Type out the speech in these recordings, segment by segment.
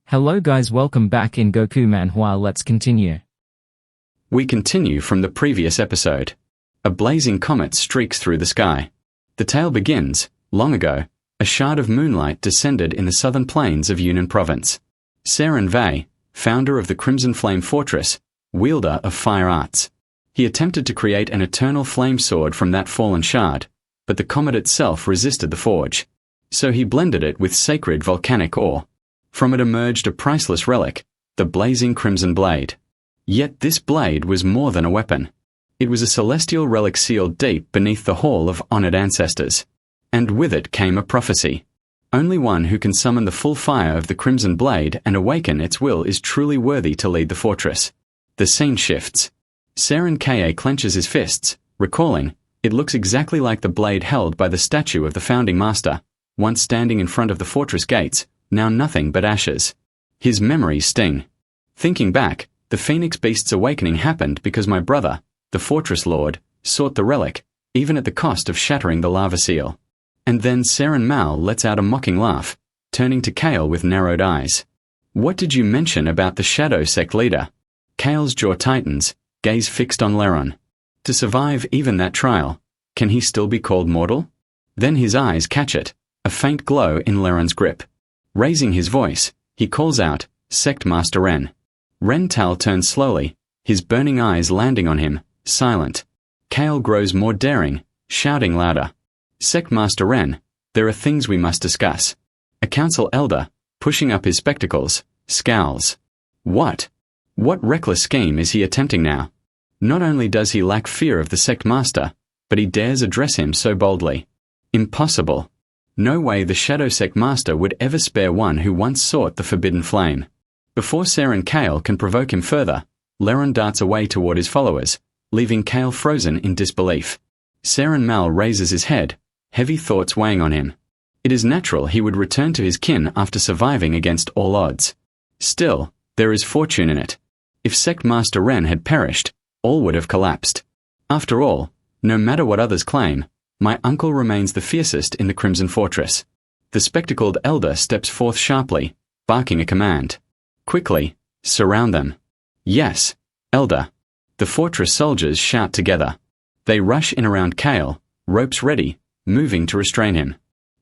Hello guys, welcome back in Goku Manhwa. Let's continue. We continue from the previous episode. A blazing comet streaks through the sky. The tale begins, long ago, a shard of moonlight descended in the southern plains of Yunnan province. Seren Vei, founder of the Crimson Flame Fortress, wielder of fire arts. He attempted to create an eternal flame sword from that fallen shard, but the comet itself resisted the forge. So he blended it with sacred volcanic ore. From it emerged a priceless relic, the blazing crimson blade. Yet this blade was more than a weapon. It was a celestial relic sealed deep beneath the hall of honored ancestors. And with it came a prophecy. Only one who can summon the full fire of the crimson blade and awaken its will is truly worthy to lead the fortress. The scene shifts. Seren Kale clenches his fists, recalling, it looks exactly like the blade held by the statue of the founding master, once standing in front of the fortress gates, now nothing but ashes. His memories sting. Thinking back, the Phoenix Beast's awakening happened because my brother, the fortress lord, sought the relic, even at the cost of shattering the lava seal. And then Seren Mal lets out a mocking laugh, turning to Kale with narrowed eyes. What did you mention about the Shadow Sect leader? Kale's jaw tightens, gaze fixed on Leron. To survive even that trial, can he still be called mortal? Then his eyes catch it, a faint glow in Leron's grip. Raising his voice, he calls out, Sect Master Ren. Ren Tal turns slowly, his burning eyes landing on him, silent. Kale grows more daring, shouting louder. Sect Master Ren, there are things we must discuss. A council elder, pushing up his spectacles, scowls. What? What reckless scheme is he attempting now? Not only does he lack fear of the sect master, but he dares address him so boldly. Impossible. No way the Shadow Sect Master would ever spare one who once sought the forbidden flame. Before Seren Kale can provoke him further, Leron darts away toward his followers, leaving Kale frozen in disbelief. Seren Mal raises his head, heavy thoughts weighing on him. It is natural he would return to his kin after surviving against all odds. Still, there is fortune in it. If Sect Master Ren had perished, all would have collapsed. After all, no matter what others claim, my uncle remains the fiercest in the Crimson Fortress. The spectacled elder steps forth sharply, barking a command. Quickly, surround them. Yes, elder. The fortress soldiers shout together. They rush in around Kale, ropes ready, moving to restrain him.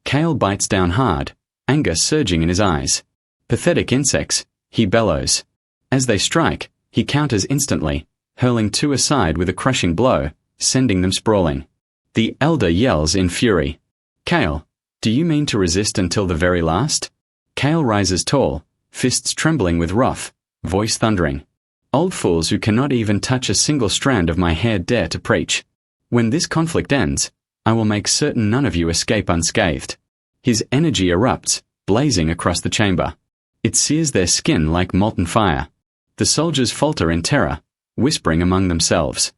Kale bites down hard, anger surging in his eyes. Pathetic insects, he bellows. As they strike, he counters instantly, hurling two aside with a crushing blow, sending them sprawling. The elder yells in fury. Kale, do you mean to resist until the very last? Kale rises tall, fists trembling with wrath, voice thundering. Old fools who cannot even touch a single strand of my hair dare to preach. When this conflict ends, I will make certain none of you escape unscathed. His energy erupts, blazing across the chamber. It sears their skin like molten fire. The soldiers falter in terror, whispering among themselves.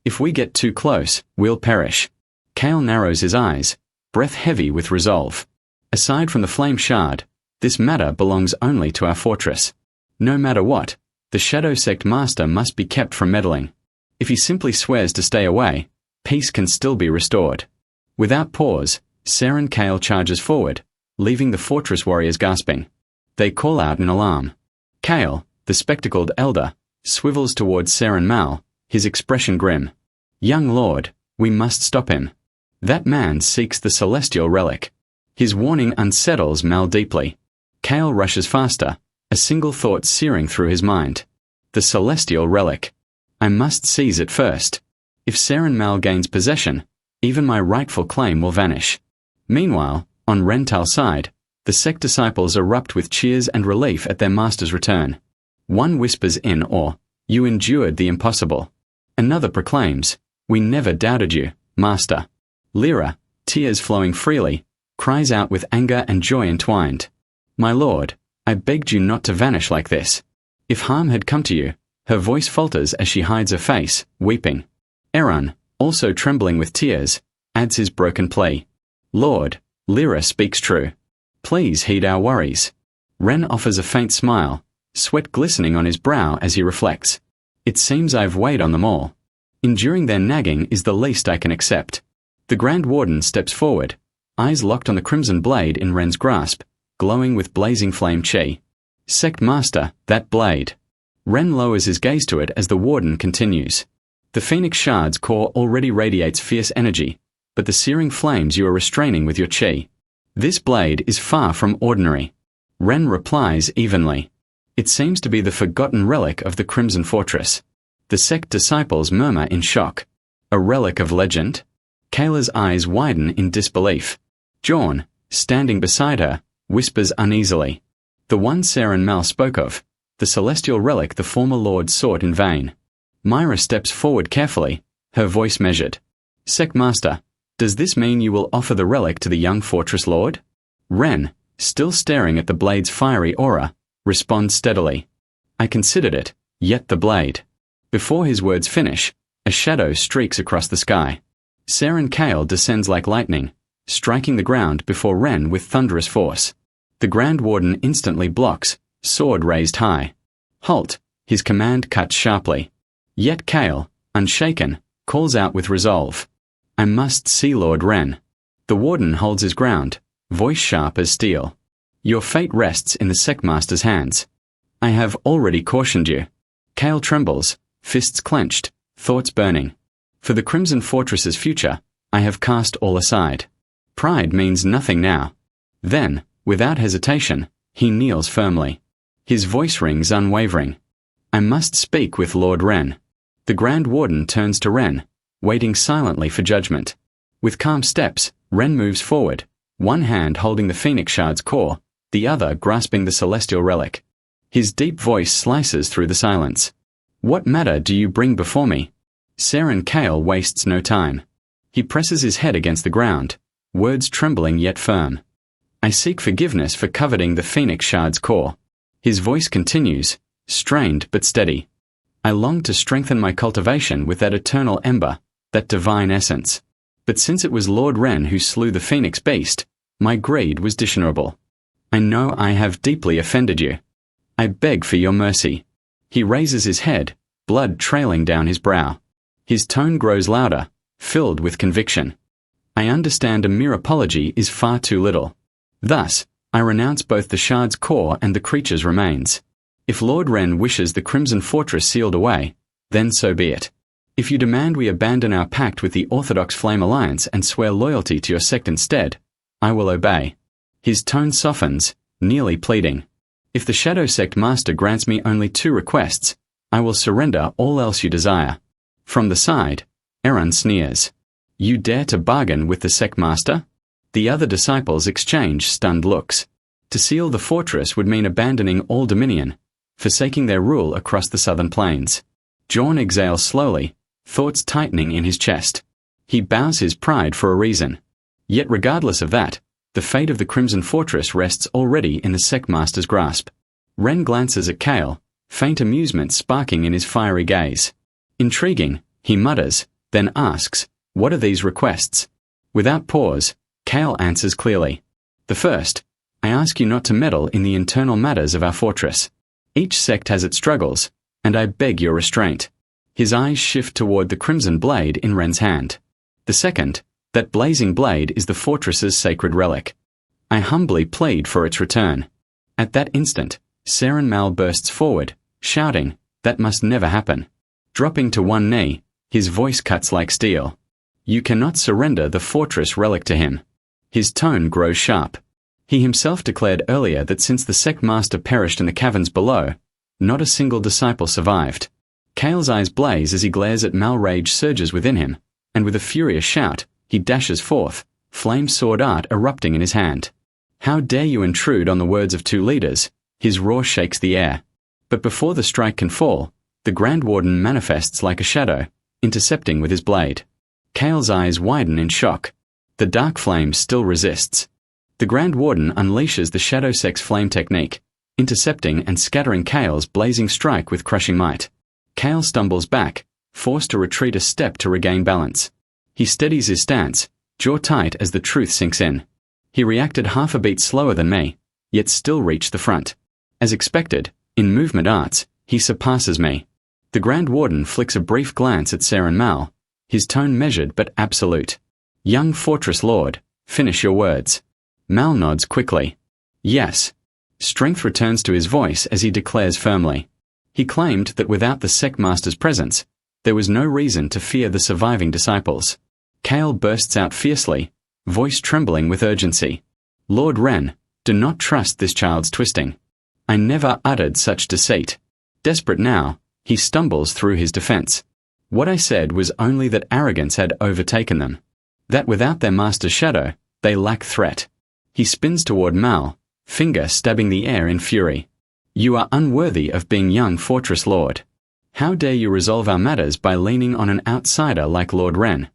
If we get too close, we'll perish. Kale narrows his eyes, breath heavy with resolve. Aside from the flame shard, this matter belongs only to our fortress. No matter what, the Shadow Sect Master must be kept from meddling. If he simply swears to stay away, peace can still be restored. Without pause, Seren Kale charges forward, leaving the fortress warriors gasping. They call out in alarm. Kale, the spectacled elder, swivels towards Seren Mal, his expression grim. Young lord, we must stop him. That man seeks the celestial relic. His warning unsettles Mal deeply. Kale rushes faster, a single thought searing through his mind. The celestial relic. I must seize it first. If Seren Mal gains possession, even my rightful claim will vanish. Meanwhile, on Ren Tal's side, the sect disciples erupt with cheers and relief at their master's return. One whispers in awe, you endured the impossible. Another proclaims, we never doubted you, master. Lyra, tears flowing freely, cries out with anger and joy entwined. My lord, I begged you not to vanish like this. If harm had come to you, her voice falters as she hides her face, weeping. Eran, also trembling with tears, adds his broken plea. Lord, Lyra speaks true. Please heed our worries. Ren offers a faint smile, sweat glistening on his brow as he reflects. It seems I've weighed on them all. Enduring their nagging is the least I can accept. The Grand Warden steps forward, eyes locked on the crimson blade in Ren's grasp, glowing with blazing flame chi. Sect Master, that blade. Ren lowers his gaze to it as the Warden continues. The Phoenix Shard's core already radiates fierce energy, but the searing flames you are restraining with your chi. This blade is far from ordinary. Ren replies evenly. It seems to be the forgotten relic of the Crimson Fortress. The sect disciples murmur in shock. A relic of legend? Kale's eyes widen in disbelief. Jorn, standing beside her, whispers uneasily. The one Saren Mal spoke of, the celestial relic the former lord sought in vain. Myra steps forward carefully, her voice measured. Sect Master, does this mean you will offer the relic to the young fortress lord? Ren, still staring at the blade's fiery aura, responds steadily. I considered it, yet the blade. Before his words finish, a shadow streaks across the sky. Saren Kale descends like lightning, striking the ground before Ren with thunderous force. The Grand Warden instantly blocks, sword raised high. Halt, his command cuts sharply. Yet Kale, unshaken, calls out with resolve. I must see Lord Ren. The Warden holds his ground, voice sharp as steel. Your fate rests in the Sectmaster's hands. I have already cautioned you. Kale trembles, fists clenched, thoughts burning. For the Crimson Fortress's future, I have cast all aside. Pride means nothing now. Then, without hesitation, he kneels firmly. His voice rings unwavering. I must speak with Lord Ren. The Grand Warden turns to Ren, waiting silently for judgment. With calm steps, Ren moves forward, one hand holding the Phoenix Shard's core, the other grasping the celestial relic. His deep voice slices through the silence. What matter do you bring before me? Saren Kale wastes no time. He presses his head against the ground, words trembling yet firm. I seek forgiveness for coveting the Phoenix Shard's core. His voice continues, strained but steady. I long to strengthen my cultivation with that eternal ember, that divine essence. But since it was Lord Ren who slew the Phoenix Beast, my greed was dishonorable. I know I have deeply offended you. I beg for your mercy. He raises his head, blood trailing down his brow. His tone grows louder, filled with conviction. I understand a mere apology is far too little. Thus, I renounce both the Shard's core and the creature's remains. If Lord Ren wishes the Crimson Fortress sealed away, then so be it. If you demand we abandon our pact with the Orthodox Flame Alliance and swear loyalty to your sect instead, I will obey. His tone softens, nearly pleading. If the Shadow Sect Master grants me only 2 requests, I will surrender all else you desire. From the side, Eren sneers. You dare to bargain with the Sect Master? The other disciples exchange stunned looks. To seal the fortress would mean abandoning all dominion, forsaking their rule across the southern plains. Jorn exhales slowly, thoughts tightening in his chest. He bows his pride for a reason. Yet regardless of that, the fate of the Crimson Fortress rests already in the Sectmaster's grasp. Ren glances at Kale, faint amusement sparking in his fiery gaze. Intriguing, he mutters, then asks, what are these requests? Without pause, Kale answers clearly. The first, I ask you not to meddle in the internal matters of our fortress. Each sect has its struggles, and I beg your restraint. His eyes shift toward the crimson blade in Ren's hand. The second, that blazing blade is the fortress's sacred relic. I humbly plead for its return. At that instant, Saren Mal bursts forward, shouting, that must never happen. Dropping to one knee, his voice cuts like steel. You cannot surrender the fortress relic to him. His tone grows sharp. He himself declared earlier that since the sect master perished in the caverns below, not a single disciple survived. Kale's eyes blaze as he glares at Mal. Rage surges within him, and with a furious shout, he dashes forth, flame sword art erupting in his hand. How dare you intrude on the words of 2 leaders? His roar shakes the air. But before the strike can fall, the Grand Warden manifests like a shadow, intercepting with his blade. Kale's eyes widen in shock. The dark flame still resists. The Grand Warden unleashes the Shadow Sect's flame technique, intercepting and scattering Kale's blazing strike with crushing might. Kale stumbles back, forced to retreat a step to regain balance. He steadies his stance, jaw tight as the truth sinks in. He reacted half a beat slower than me, yet still reached the front. As expected, in movement arts, he surpasses me. The Grand Warden flicks a brief glance at Saren Mal, his tone measured but absolute. Young Fortress Lord, finish your words. Mal nods quickly. Yes. Strength returns to his voice as he declares firmly. He claimed that without the sect master's presence, there was no reason to fear the surviving disciples. Kale bursts out fiercely, voice trembling with urgency. Lord Ren, do not trust this child's twisting. I never uttered such deceit. Desperate now, he stumbles through his defense. What I said was only that arrogance had overtaken them. That without their master's shadow, they lack threat. He spins toward Mal, finger stabbing the air in fury. You are unworthy of being young Fortress Lord. How dare you resolve our matters by leaning on an outsider like Lord Ren?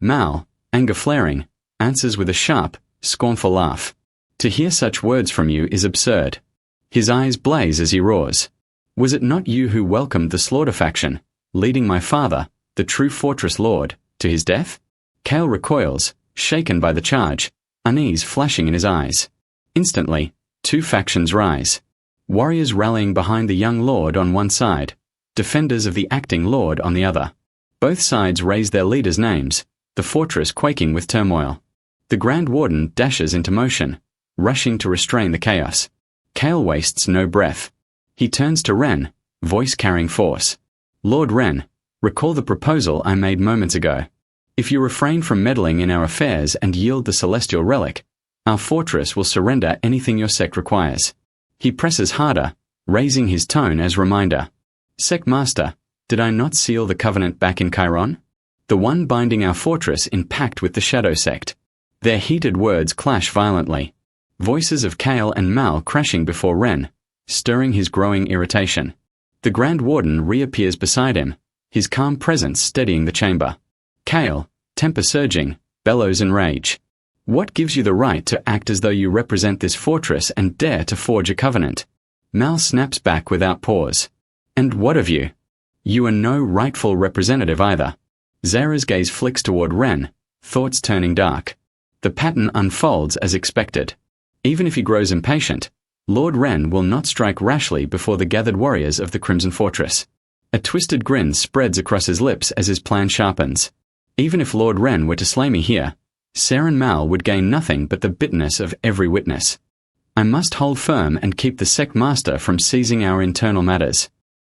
Mal, anger flaring, answers with a sharp, scornful laugh. To hear such words from you is absurd. His eyes blaze as he roars. Was it not you who welcomed the slaughter faction, leading my father, the true Fortress Lord, to his death? Kale recoils, shaken by the charge, unease flashing in his eyes. Instantly, two factions rise. Warriors rallying behind the young lord on one side, defenders of the acting lord on the other. Both sides raise their leaders' names, the fortress quaking with turmoil. The Grand Warden dashes into motion, rushing to restrain the chaos. Kale wastes no breath. He turns to Ren, voice carrying force. Lord Ren, recall the proposal I made moments ago. If you refrain from meddling in our affairs and yield the celestial relic, our fortress will surrender anything your sect requires. He presses harder, raising his tone as reminder. Sect Master, did I not seal the covenant back in Chiron? The one binding our fortress in pact with the Shadow Sect. Their heated words clash violently. Voices of Kale and Mal crashing before Ren, stirring his growing irritation. The Grand Warden reappears beside him, his calm presence steadying the chamber. Kale, temper surging, bellows in rage. What gives you the right to act as though you represent this fortress and dare to forge a covenant? Mal snaps back without pause. And what of you? You are no rightful representative either. Zara's gaze flicks toward Ren, thoughts turning dark. The pattern unfolds as expected. Even if he grows impatient, Lord Ren will not strike rashly before the gathered warriors of the Crimson Fortress. A twisted grin spreads across his lips as his plan sharpens. Even if Lord Ren were to slay me here, Ser and Mal would gain nothing but the bitterness of every witness. I must hold firm and keep the sect master from seizing our internal matters.